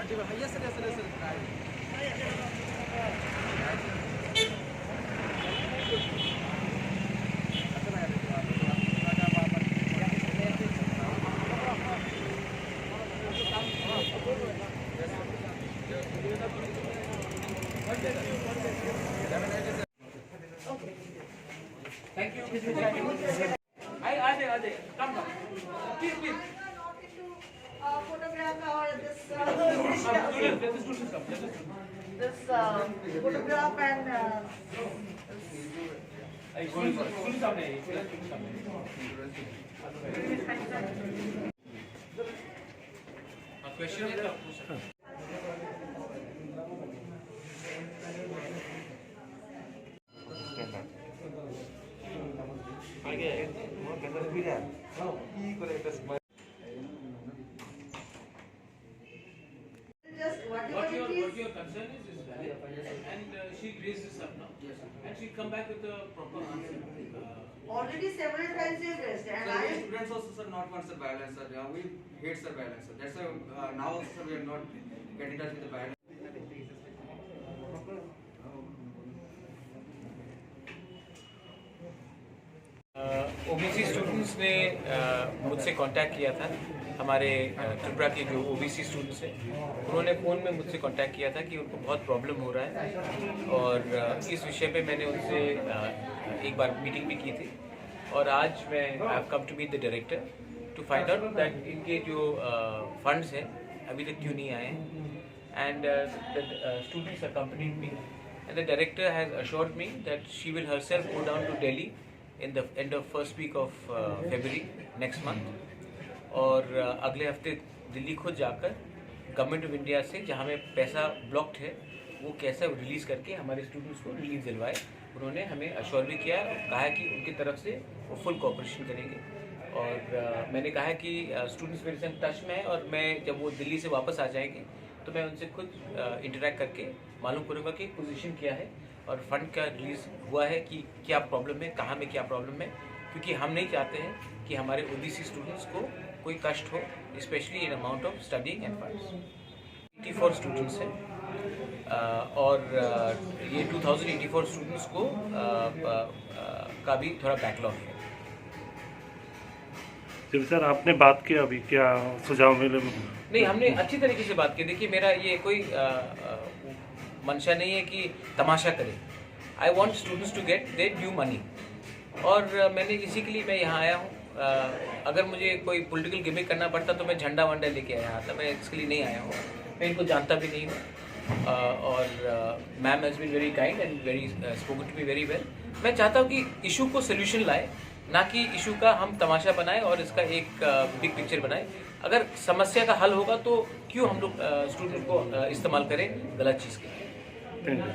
Thank you. Ade, come. Please. Photograph or this photograph and question just whatever What it your is. concern is valid, and she raised this up now, and she'll come back with a proper answer. Already several times you raised, and Sir, I. we students also sir not want sir violence sir. We hate sir violence sir. That's why now sir we are not getting touch with the violence. OBC students ने मुझसे contact किया था। हमारे त्रिपुरा के जो OBC students हैं उन्होंने phone में मुझसे कांटेक्ट किया था कि उनको बहुत प्रॉब्लम हो रहा है, और इस विषय पे मैंने उनसे एक बार मीटिंग भी की थी, और आज मैं I have come to meet the director to find out that इनके जो फंड्स हैं अभी तक क्यों नहीं आए हैं, and the students accompanied me and the director has assured me that she will herself go down to Delhi in the end of first week of February next month, और अगले हफ्ते दिल्ली खुद जाकर गवर्नमेंट ऑफ इंडिया से जहाँ में पैसा blocked है वो कैसे रिलीज़ करके हमारे स्टूडेंट्स को रिलीज दिलवाए। उन्होंने हमें अश्योर भी किया और कहा है कि उनकी तरफ से वो फुल कोऑपरेशन करेंगे, और मैंने कहा है कि स्टूडेंट्स मेरे संग टच में है, और मैं जब वो दिल्ली से वापस आ जाएंगे तो मैं उनसे खुद इंटरेक्ट करके मालूम करूँगा कि पोजीशन क्या है और फंड का रिलीज़ हुआ है कि क्या प्रॉब्लम है, कहाँ में क्या प्रॉब्लम है, क्योंकि हम नहीं चाहते हैं कि हमारे ओबीसी स्टूडेंट्स को कोई कष्ट हो, specially in amount of studying end funds. 84 students हैं, और ये 2084 स्टूडेंट्स को का भी थोड़ा बैकलॉग है। जब सर आपने बात किया अभी क्या सुझाव मिले? नहीं, हमने अच्छी तरीके से बात की। देखिए, मेरा ये कोई मंशा नहीं है कि तमाशा करें। I want students to get their due money, और मैंने इसी के लिए मैं यहाँ आया हूँ। अगर मुझे कोई पॉलिटिकल गिमिक करना पड़ता तो मैं झंडा वंडा लेके आया था, मैं इसके लिए नहीं आया हूँ। मैं इनको जानता भी नहीं हूँ, और ma'am has been very kind and very spoken to me very well. मैं चाहता हूँ कि इशू को सोल्यूशन लाए, ना कि इशू का हम तमाशा बनाएं और इसका एक बिग पिक्चर बनाएं। अगर समस्या का हल होगा तो क्यों हम लोग स्टूडेंट को इस्तेमाल करें गलत चीज़ के लिए। Thank you.